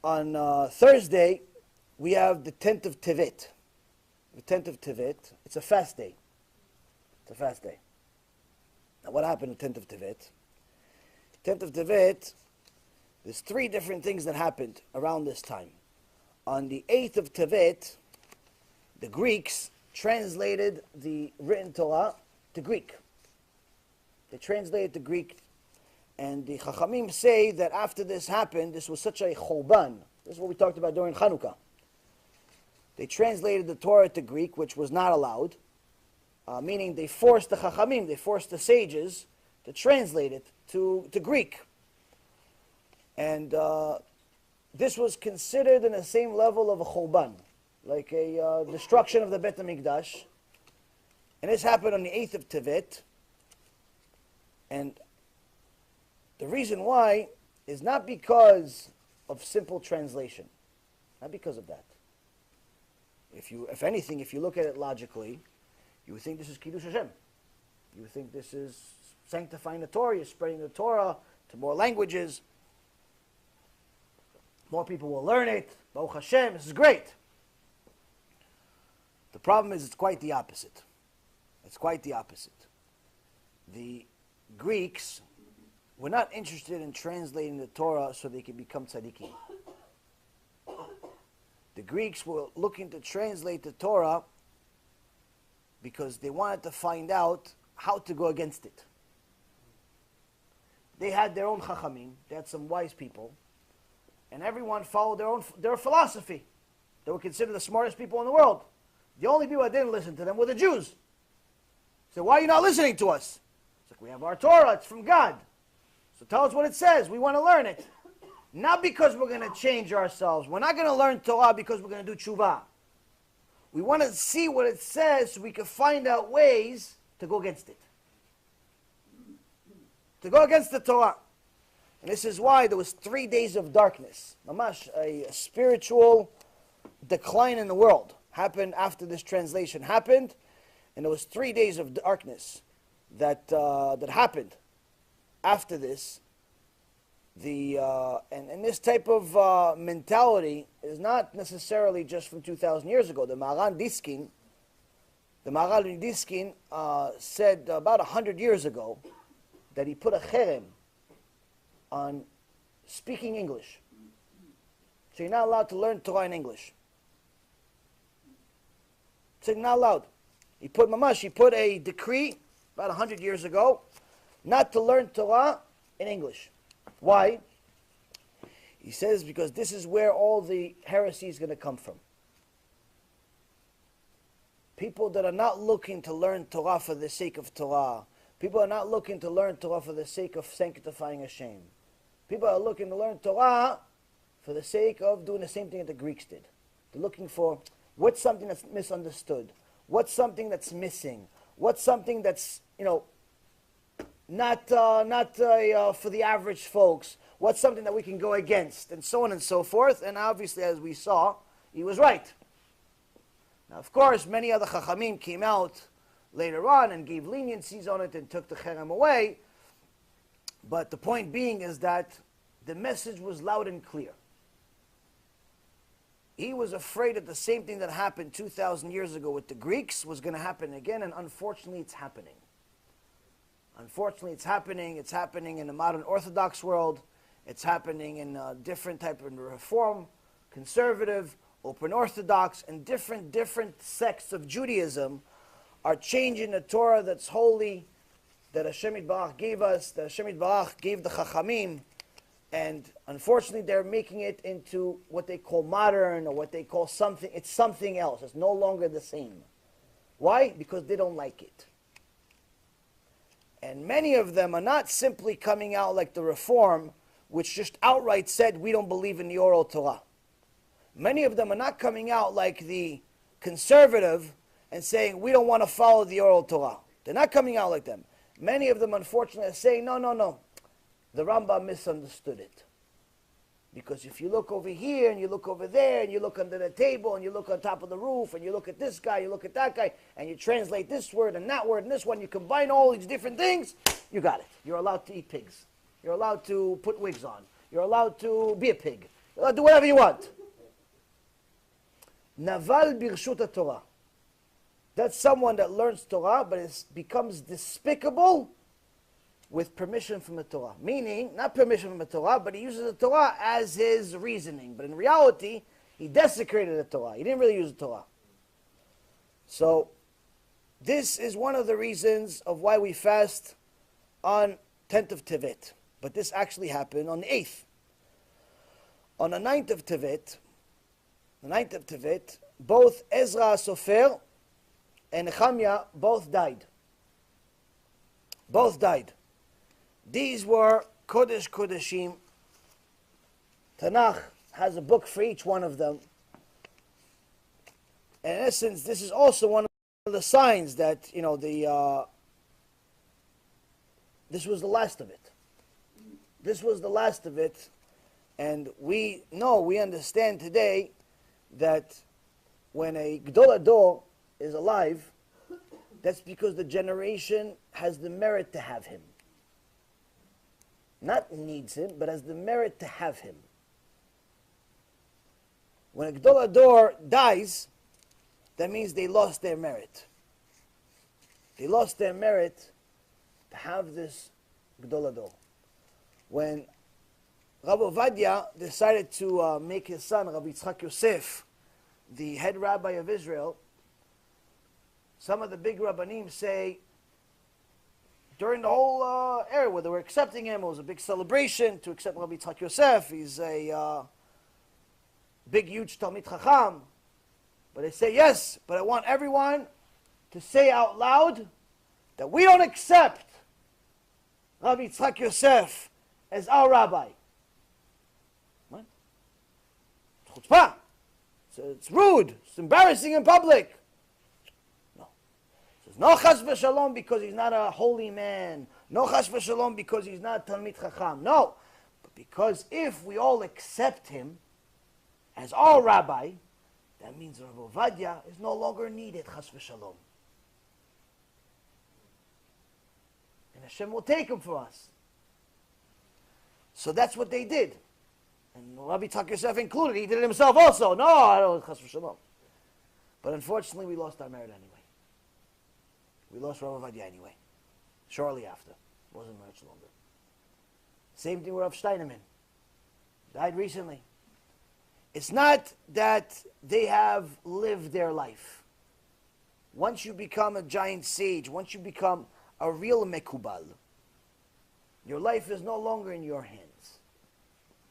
On Thursday, we have the 10th of tzevet. The 10th of tzevet, it's a fast day. It's a fast day. Now, what happened on the 10th of tzevet? 10th of tzevet, there's three different things that happened around this time. On the 8th of tzevet, the Greeks translated the written Torah to Greek. They translated to Greek. And the Chachamim say that after this happened, this was such a chorban. This is what we talked about during Chanukah. They translated the Torah to Greek, which was not allowed. Meaning they forced the Chachamim, they forced the sages to translate it to Greek. And this was considered in the same level of a chorban, like a destruction of the Bet HaMikdash. And this happened on the 8th of Tzevet. And the reason why is not because of simple translation. Not because of that. If anything, if you look at it logically, you would think this is Kiddush Hashem. You would think this is sanctifying the Torah, you're spreading the Torah to more languages. More people will learn it. Baruch Hashem, this is great. The problem is it's quite the opposite. It's quite the opposite. The Greeks were not interested in translating the Torah so they could become tzaddikim. The Greeks were looking to translate the Torah because they wanted to find out how to go against it. They had their own chachamim, they had some wise people, and everyone followed their philosophy. They were considered the smartest people in the world. The only people that didn't listen to them were the Jews. So why are you not listening to us? It's like, we have our Torah, it's from God. So tell us what it says. We want to learn it. Not because we're going to change ourselves. We're not going to learn Torah because we're going to do tshuva. We want to see what it says so we can find out ways to go against it. To go against the Torah. And this is why there was 3 days of darkness. Mamash, a spiritual decline in the world happened after this translation happened. And there was 3 days of darkness that happened after this. And this type of mentality is not necessarily just from 2,000 years ago. The Maharal Diskin said about 100 years ago that he put a cherem on speaking English. So you're not allowed to learn Torah in English. So you're not allowed. He put a decree about 100 years ago not to learn Torah in English. Why? He says because this is where all the heresy is going to come from. People that are not looking to learn Torah for the sake of Torah. People are not looking to learn Torah for the sake of sanctifying Hashem. People are looking to learn Torah for the sake of doing the same thing that the Greeks did. They're looking for what's something that's misunderstood. What's something that's missing. What's something that's, not for the average folks. What's something that we can go against, and so on and so forth. And obviously, as we saw, he was right. Now, of course, many other chachamim came out later on and gave leniencies on it and took the cherem away. But the point being is that the message was loud and clear. He was afraid that the same thing that happened 2,000 years ago with the Greeks was going to happen again, and unfortunately, it's happening. Unfortunately, it's happening. It's happening in the modern Orthodox world. It's happening in different type of Reform, conservative, open Orthodox, and different sects of Judaism are changing the Torah that's holy, that Hashem Yitbarach gave us, that Hashem Yitbarach gave the Chachamim, and unfortunately, they're making it into what they call modern or what they call something. It's something else. It's no longer the same. Why? Because they don't like it. And many of them are not simply coming out like the Reform, which just outright said, we don't believe in the oral Torah. Many of them are not coming out like the conservative and saying, we don't want to follow the oral Torah. They're not coming out like them. Many of them, unfortunately, are saying, no. The Rambam misunderstood it. Because if you look over here, and you look over there, and you look under the table, and you look on top of the roof, and you look at this guy, you look at that guy, and you translate this word and that word and this one, you combine all these different things, you got it. You're allowed to eat pigs. You're allowed to put wigs on. You're allowed to be a pig. Do whatever you want. Naval birshut Torah. That's someone that learns Torah, but it becomes despicable with permission from the Torah. Meaning, not permission from the Torah, but he uses the Torah as his reasoning. But in reality, he desecrated the Torah. He didn't really use the Torah. So, this is one of the reasons of why we fast on 10th of Tevet. But this actually happened on the 8th. On the 9th of Tevet, both Ezra Sofer and Nehemiah both died. Both died. These were Kodesh Kodeshim. Tanakh has a book for each one of them. And in essence, this is also one of the signs that, this was the last of it. This was the last of it. And we understand today that when a Gdol Ador is alive, that's because the generation has the merit to have him. Not needs him, but has the merit to have him. When a Gdol Ador dies, that means they lost their merit. They lost their merit to have this Gdol Ador. When Rabbi Ovadia decided to make his son, Rabbi Yitzchak Yosef, the head rabbi of Israel, some of the big rabbanim say, during the whole era where they were accepting him, it was a big celebration to accept Rabbi Yitzchak Yosef. He's a big, huge Talmid Chacham. But they say, yes, but I want everyone to say out loud that we don't accept Rabbi Yitzchak Yosef as our rabbi. What? It's chutzpah. It's rude. It's embarrassing in public. No. It says, no chas v'shalom because he's not a holy man. No chas v'shalom because he's not Talmid Chacham. No. But because if we all accept him as our rabbi, that means Rabbi Ovadia is no longer needed, chas v'shalom. And Hashem will take him for us. So that's what they did. And Rabbi Yitzchak Yosef included. He did it himself also. No, I don't, chas v'shalom. But unfortunately, we lost our merit anyway. We lost Rabbi Ovadia anyway. Shortly after. It wasn't much longer. Same thing with Rav Steinemann. Died recently. It's not that they have lived their life. Once you become a giant sage, once you become a real mekubal, your life is no longer in your hands.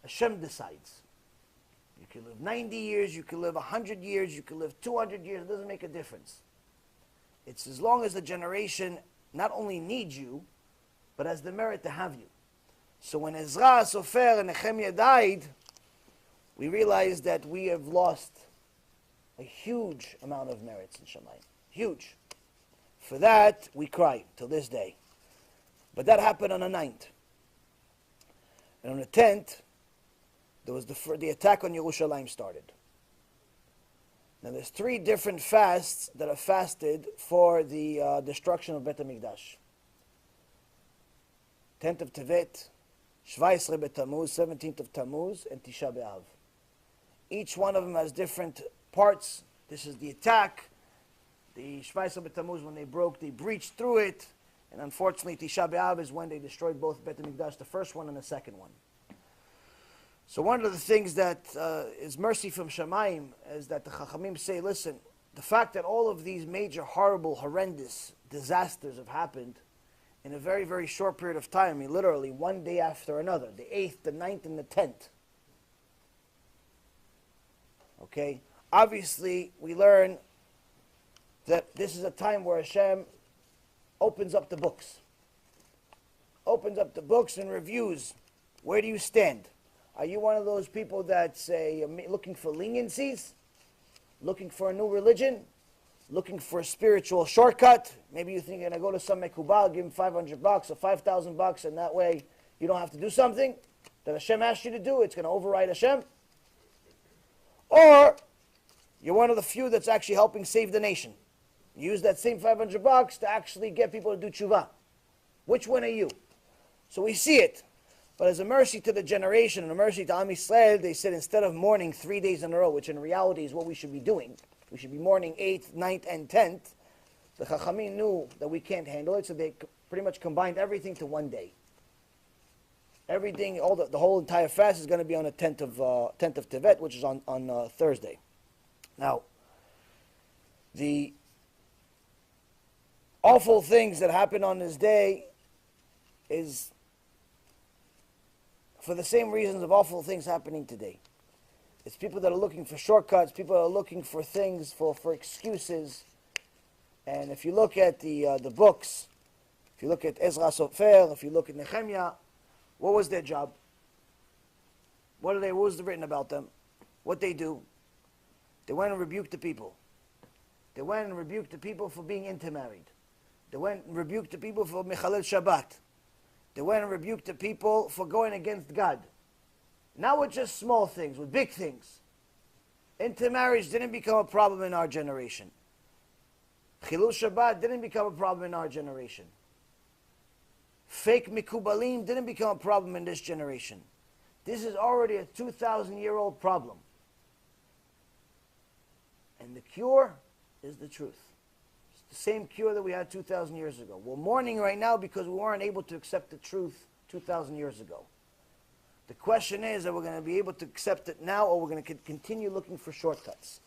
Hashem decides. You can live 90 years, you can live 100 years, you can live 200 years, it doesn't make a difference. It's as long as the generation not only needs you, but has the merit to have you. So when Ezra, Sofer, and Nehemiah died, we realized that we have lost a huge amount of merits in Shamayim. Huge. For that, we cry till this day. But that happened on the 9th. And on the 10th, there was the attack on Yerushalayim started. Now there's 3 different fasts that are fasted for the destruction of Bet HaMikdash. 10th of Tevet, 17 B'Tammuz, 17th of Tammuz, and Tisha B'Av. Each one of them has different parts. This is the attack. The 17 B'Tammuz, when they breached through it. And unfortunately, Tisha B'Av is when they destroyed both Bet HaMikdash, the first one and the second one. So one of the things that is mercy from Shamayim is that the Chachamim say, listen, the fact that all of these major, horrible, horrendous disasters have happened in a very, very short period of time, I mean literally one day after another, the 8th, the 9th, and the 10th. Okay? Obviously, we learn that this is a time where Hashem opens up the books. Opens up the books and reviews. Where do you stand? Are you one of those people that say, looking for leniencies? Looking for a new religion? Looking for a spiritual shortcut? Maybe you think you're going to go to some mekubal, give him $500 or $5,000, and that way you don't have to do something that Hashem asked you to do. It's going to override Hashem. Or you're one of the few that's actually helping save the nation. Use that same $500 to actually get people to do tshuva. Which one are you? So we see it. But as a mercy to the generation and a mercy to Am Yisrael, they said instead of mourning 3 days in a row, which in reality is what we should be doing, we should be mourning 8th, 9th, and 10th, the Chachamim knew that we can't handle it, so they pretty much combined everything to 1 day. Everything, the whole entire fast is going to be on the 10th of Tzevet, which is on Thursday. Now, the awful things that happen on this day is for the same reasons of awful things happening today. It's people that are looking for shortcuts, people that are looking for things, for excuses. And if you look at the books, if you look at Ezra Sofer, if you look at Nehemiah, what was their job? What was written about them? What they do? They went and rebuked the people. They went and rebuked the people for being intermarried. They went and rebuked the people for Mechalel Shabbat. They went and rebuked the people for going against God. Now with just small things, with big things. Intermarriage didn't become a problem in our generation. Chilul Shabbat didn't become a problem in our generation. Fake Mikubalim didn't become a problem in this generation. This is already a 2,000-year-old problem. And the cure is the truth. It's the same cure that we had 2,000 years ago. We're mourning right now because we weren't able to accept the truth 2,000 years ago. The question is, are we going to be able to accept it now, or we're going to continue looking for shortcuts?